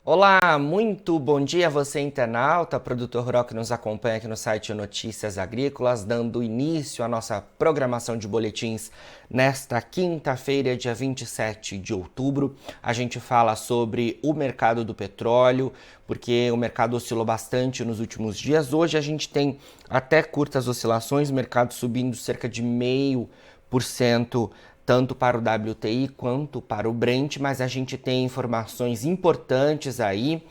Olá, muito bom dia a você internauta, produtor rural que nos acompanha aqui no site Notícias Agrícolas, dando início à nossa programação de boletins nesta quinta-feira, dia 27 de outubro. A gente fala sobre o mercado do petróleo, porque o mercado oscilou bastante nos últimos dias. Hoje a gente tem até curtas oscilações, o mercado subindo cerca de 0,5%, tanto para o WTI quanto para o Brent, mas a gente tem informações importantes aí,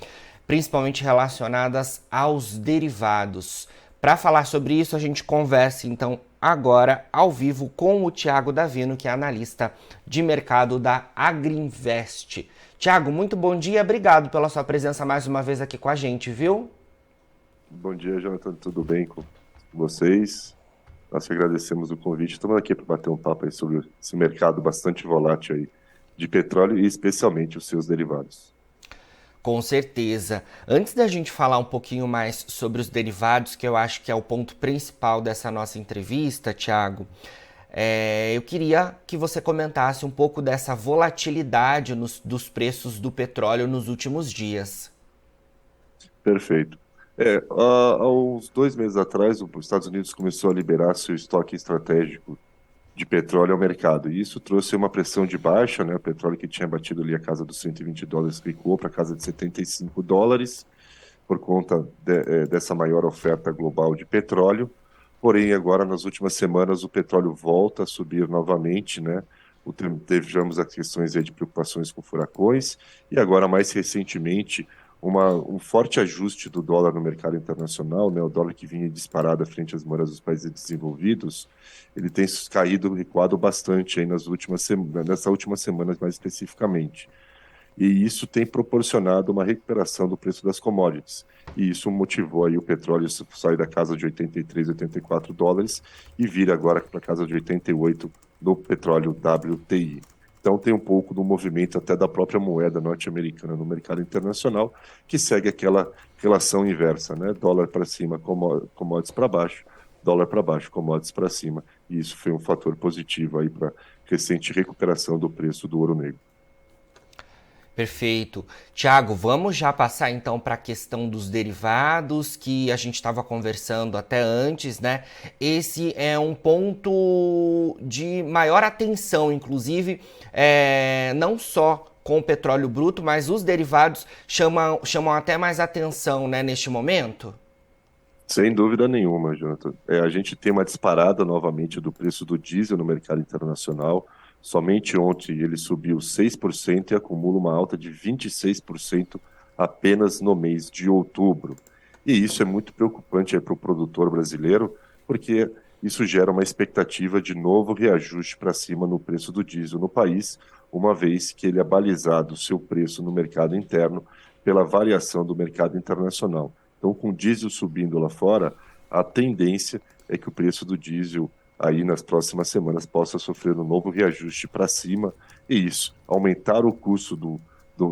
principalmente relacionadas aos derivados. Para falar sobre isso, a gente conversa então agora ao vivo com o Thiago Davino, que é analista de mercado da Agriinvest. Thiago, muito bom dia, obrigado pela sua presença mais uma vez aqui com a gente, viu? Bom dia, Jonathan. Tudo bem com vocês? Nós que agradecemos o convite. Estamos aqui para bater um papo aí sobre esse mercado bastante volátil aí de petróleo e especialmente os seus derivados. Com certeza. Antes da gente falar um pouquinho mais sobre os derivados, que eu acho que é o ponto principal dessa nossa entrevista, Thiago, eu queria que você comentasse um pouco dessa volatilidade dos preços do petróleo nos últimos dias. Perfeito. Há uns 2 meses atrás, os Estados Unidos começou a liberar seu estoque estratégico de petróleo ao mercado. E isso trouxe uma pressão de baixa, né? O petróleo que tinha batido ali a casa dos US$ 120 recuou para a casa de US$ 75 por conta dessa maior oferta global de petróleo. Porém, agora, nas últimas semanas, o petróleo volta a subir novamente, né? Tivemos as questões aí de preocupações com furacões e agora, mais recentemente, um forte ajuste do dólar no mercado internacional, né? O dólar que vinha disparado à frente às moedas dos países desenvolvidos, ele tem caído, recuado bastante aí nessa última semana, mais especificamente. E isso tem proporcionado uma recuperação do preço das commodities. E isso motivou aí o petróleo sair da casa de 83, US$ 84 e vir agora para a casa de 88 no petróleo WTI. Então tem um pouco do movimento até da própria moeda norte-americana no mercado internacional, que segue aquela relação inversa, né? Dólar para cima, commodities para baixo, dólar para baixo, commodities para cima. E isso foi um fator positivo aí para recente recuperação do preço do ouro negro. Perfeito. Tiago, vamos já passar então para a questão dos derivados que a gente estava conversando até antes, né? Esse é um ponto de maior atenção, inclusive, não só com o petróleo bruto, mas os derivados chamam até mais atenção, né, neste momento? Sem dúvida nenhuma, Jonathan. A gente tem uma disparada novamente do preço do diesel no mercado internacional. Somente ontem ele subiu 6% e acumula uma alta de 26% apenas no mês de outubro. E isso é muito preocupante para o produtor brasileiro, porque isso gera uma expectativa de novo reajuste para cima no preço do diesel no país, uma vez que ele é balizado o seu preço no mercado interno pela variação do mercado internacional. Então, com o diesel subindo lá fora, a tendência é que o preço do diesel aí nas próximas semanas possa sofrer um novo reajuste para cima e isso aumentar o custo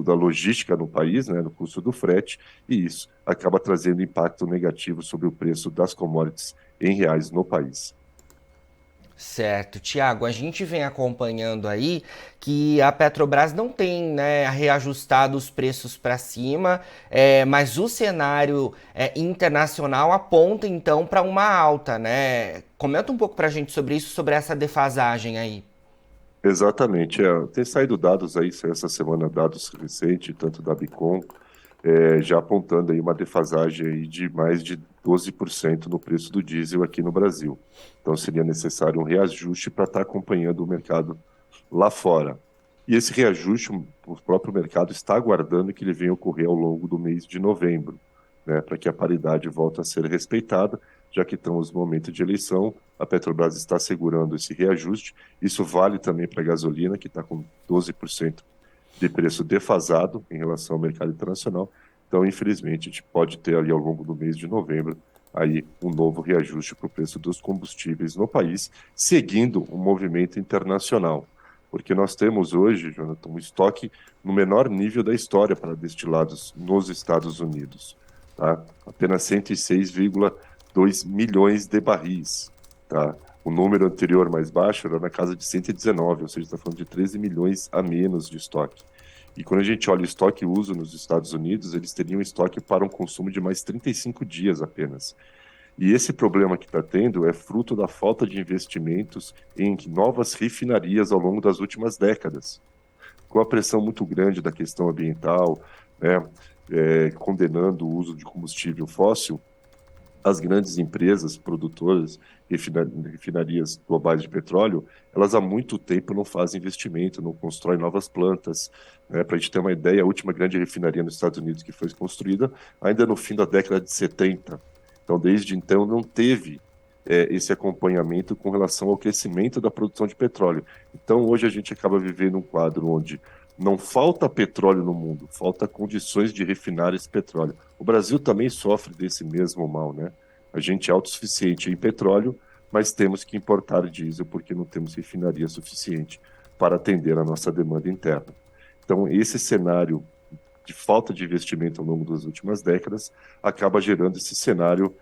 da logística no país, né, no custo do frete, e isso acaba trazendo impacto negativo sobre o preço das commodities em reais no país. Certo, Tiago, a gente vem acompanhando aí que a Petrobras não tem, né, reajustado os preços para cima, mas o cenário internacional aponta então para uma alta, né? Comenta um pouco para a gente sobre isso, sobre essa defasagem aí. Exatamente, tem saído dados aí essa semana, dados recentes, tanto da Bicom, já apontando aí uma defasagem aí de mais de 12% no preço do diesel aqui no Brasil. Então seria necessário um reajuste para estar acompanhando o mercado lá fora. E esse reajuste, o próprio mercado está aguardando que ele venha ocorrer ao longo do mês de novembro, né, para que a paridade volte a ser respeitada, já que estamos no momento de eleição, a Petrobras está segurando esse reajuste. Isso vale também para a gasolina, que está com 12% de preço defasado em relação ao mercado internacional. Então, infelizmente, a gente pode ter ali ao longo do mês de novembro aí um novo reajuste para o preço dos combustíveis no país, seguindo o movimento internacional. Porque nós temos hoje, Jonathan, um estoque no menor nível da história para destilados nos Estados Unidos. Tá? Apenas 106,2 milhões de barris. Tá? O número anterior mais baixo era na casa de 119, ou seja, está falando de 13 milhões a menos de estoque. E quando a gente olha o estoque uso nos Estados Unidos, eles teriam estoque para um consumo de mais 35 dias apenas. E esse problema que está tendo é fruto da falta de investimentos em novas refinarias ao longo das últimas décadas. Com a pressão muito grande da questão ambiental, né, condenando o uso de combustível fóssil, as grandes empresas produtoras, refinarias globais de petróleo, elas há muito tempo não fazem investimento, não constroem novas plantas. Né? Para a gente ter uma ideia, a última grande refinaria nos Estados Unidos que foi construída ainda no fim da década de 70. Então, desde então, não teve esse acompanhamento com relação ao crescimento da produção de petróleo. Então, hoje a gente acaba vivendo um quadro onde não falta petróleo no mundo, falta condições de refinar esse petróleo. O Brasil também sofre desse mesmo mal, né? A gente é autossuficiente em petróleo, mas temos que importar diesel porque não temos refinaria suficiente para atender a nossa demanda interna. Então, esse cenário de falta de investimento ao longo das últimas décadas acaba gerando esse cenário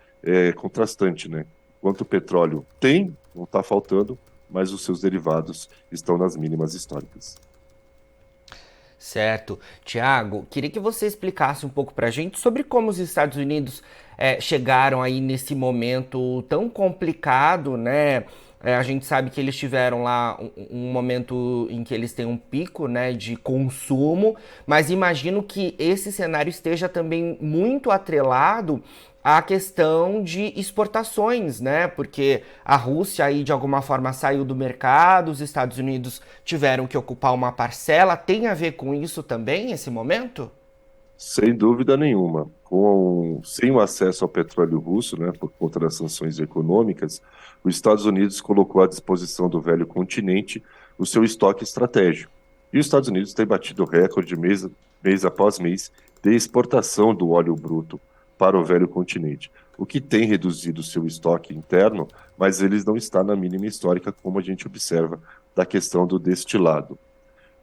contrastante, né? Quanto petróleo tem, não está faltando, mas os seus derivados estão nas mínimas históricas. Certo. Tiago, queria que você explicasse um pouco para a gente sobre como os Estados Unidos chegaram aí nesse momento tão complicado, né? A gente sabe que eles tiveram lá um momento em que eles têm um pico, né, de consumo, mas imagino que esse cenário esteja também muito atrelado à questão de exportações, né? Porque a Rússia aí de alguma forma saiu do mercado, os Estados Unidos tiveram que ocupar uma parcela. Tem a ver com isso também, esse momento? Sem dúvida nenhuma. Sem o acesso ao petróleo russo, né, por conta das sanções econômicas, os Estados Unidos colocou à disposição do velho continente o seu estoque estratégico. E os Estados Unidos têm batido recorde mês após mês de exportação do óleo bruto para o velho continente, o que tem reduzido o seu estoque interno, mas ele não está na mínima histórica, como a gente observa da questão do destilado.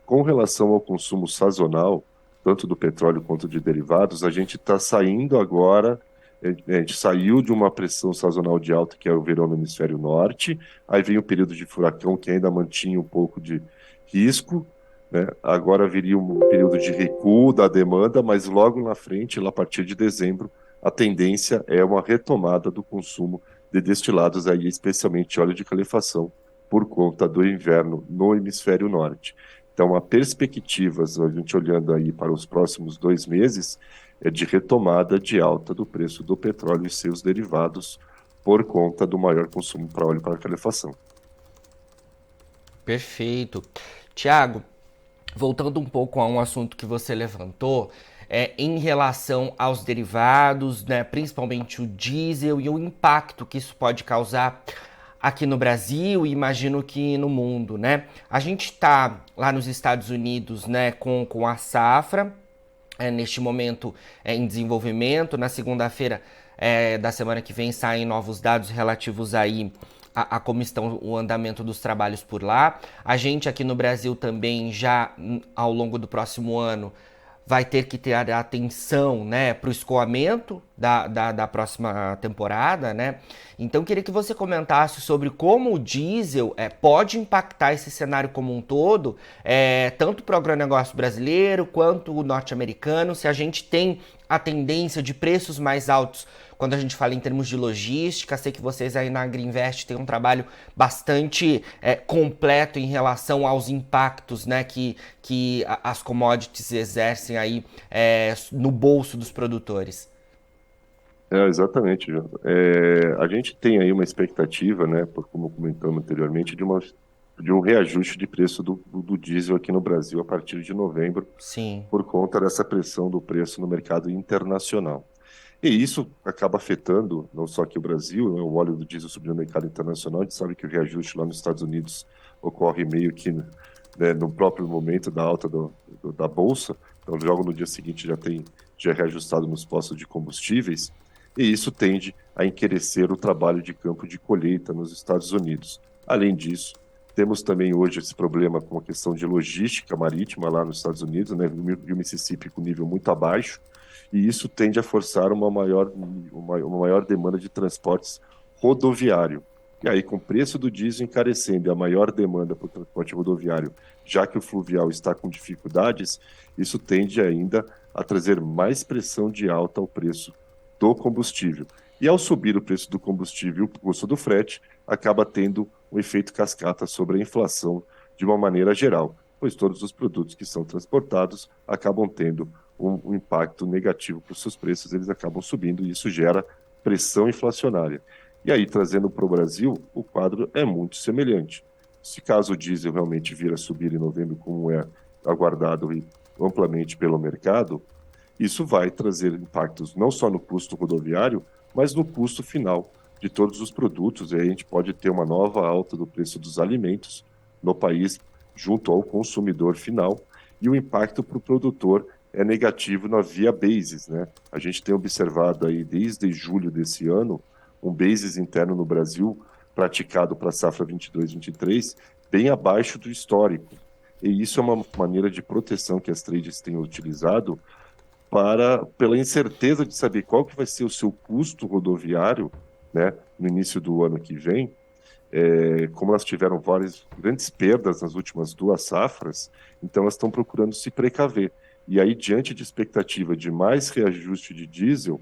Com relação ao consumo sazonal, tanto do petróleo quanto de derivados, a gente está saindo agora, a gente saiu de uma pressão sazonal de alta, que é o verão no hemisfério norte, aí vem o período de furacão, que ainda mantinha um pouco de risco, né? Agora viria um período de recuo da demanda, mas logo na frente, lá a partir de dezembro, a tendência é uma retomada do consumo de destilados, aí, especialmente óleo de calefação, por conta do inverno no hemisfério norte. Então, a perspectivas, a gente olhando aí para os próximos 2 meses, é de retomada de alta do preço do petróleo e seus derivados por conta do maior consumo para óleo para calefação. Perfeito. Tiago, voltando um pouco a um assunto que você levantou, em relação aos derivados, né, principalmente o diesel e o impacto que isso pode causar aqui no Brasil e imagino que no mundo, né? A gente está lá nos Estados Unidos, né, com a safra, neste momento em desenvolvimento. Na segunda-feira da semana que vem saem novos dados relativos aí a como estão o andamento dos trabalhos por lá. A gente aqui no Brasil também já ao longo do próximo ano vai ter que ter atenção, né, para o escoamento da próxima temporada, né? Então queria que você comentasse sobre como o diesel pode impactar esse cenário como um todo, tanto para o agronegócio brasileiro quanto o norte-americano, se a gente tem a tendência de preços mais altos quando a gente fala em termos de logística. Sei que vocês aí na Agriinvest têm um trabalho bastante completo em relação aos impactos, né, que as commodities exercem aí no bolso dos produtores. Exatamente, João. A gente tem aí uma expectativa, né, como comentamos anteriormente, de um reajuste de preço do diesel aqui no Brasil a partir de novembro, Sim. por conta dessa pressão do preço no mercado internacional. E isso acaba afetando não só aqui o Brasil, né, o óleo do diesel subindo no mercado internacional. A gente sabe que o reajuste lá nos Estados Unidos ocorre meio que, né, no próprio momento da alta da bolsa, então logo no dia seguinte já é reajustado nos postos de combustíveis, e isso tende a encarecer o trabalho de campo de colheita nos Estados Unidos. Além disso, temos também hoje esse problema com a questão de logística marítima lá nos Estados Unidos, né, e o Mississippi com nível muito abaixo, e isso tende a forçar uma maior demanda de transportes rodoviário. E aí, com o preço do diesel encarecendo e a maior demanda para o transporte rodoviário, já que o fluvial está com dificuldades, isso tende ainda a trazer mais pressão de alta ao preço do combustível. E ao subir o preço do combustível e o custo do frete, acaba tendo um efeito cascata sobre a inflação de uma maneira geral, pois todos os produtos que são transportados acabam tendo um impacto negativo para os seus preços, eles acabam subindo e isso gera pressão inflacionária. E aí, trazendo para o Brasil, o quadro é muito semelhante. Se caso o diesel realmente vir a subir em novembro, como é aguardado e amplamente pelo mercado, isso vai trazer impactos não só no custo rodoviário, mas no custo final de todos os produtos. E aí a gente pode ter uma nova alta do preço dos alimentos no país, junto ao consumidor final, e o impacto para o produtor é negativo na via basis, né? A gente tem observado aí desde julho desse ano um basis interno no Brasil praticado para a safra 22/23 bem abaixo do histórico. E isso é uma maneira de proteção que as traders têm utilizado pela incerteza de saber qual que vai ser o seu custo rodoviário, né, no início do ano que vem. Como elas tiveram várias grandes perdas nas últimas 2 safras, então elas estão procurando se precaver. E aí, diante de expectativa de mais reajuste de diesel,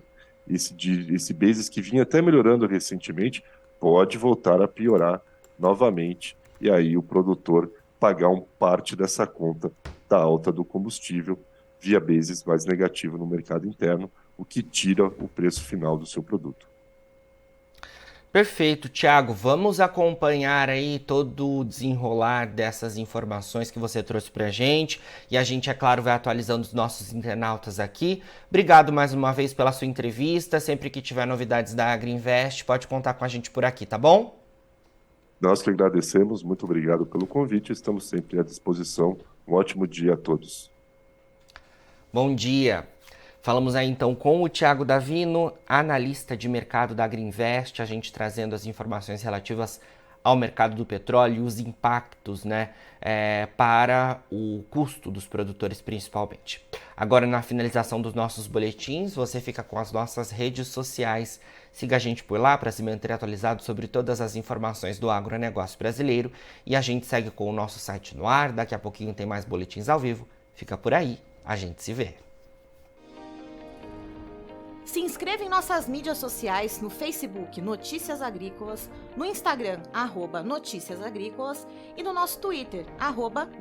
esse basis que vinha até melhorando recentemente, pode voltar a piorar novamente, e aí o produtor pagar parte dessa conta da alta do combustível via basis mais negativo no mercado interno, o que tira o preço final do seu produto. Perfeito, Thiago. Vamos acompanhar aí todo o desenrolar dessas informações que você trouxe pra gente. E a gente, é claro, vai atualizando os nossos internautas aqui. Obrigado mais uma vez pela sua entrevista. Sempre que tiver novidades da Agriinvest, pode contar com a gente por aqui, tá bom? Nós que agradecemos, muito obrigado pelo convite. Estamos sempre à disposição. Um ótimo dia a todos. Bom dia. Falamos aí então com o Thiago Davino, analista de mercado da Agriinvest, a gente trazendo as informações relativas ao mercado do petróleo e os impactos, né, para o custo dos produtores principalmente. Agora, na finalização dos nossos boletins, você fica com as nossas redes sociais. Siga a gente por lá para se manter atualizado sobre todas as informações do agronegócio brasileiro. E a gente segue com o nosso site no ar. Daqui a pouquinho tem mais boletins ao vivo. Fica por aí, a gente se vê. Se inscreva em nossas mídias sociais no Facebook Notícias Agrícolas, no Instagram @Notícias Agrícolas e no nosso Twitter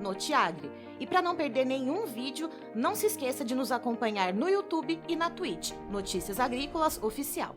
@Notiagre. E para não perder nenhum vídeo, não se esqueça de nos acompanhar no YouTube e na Twitch, Notícias Agrícolas Oficial.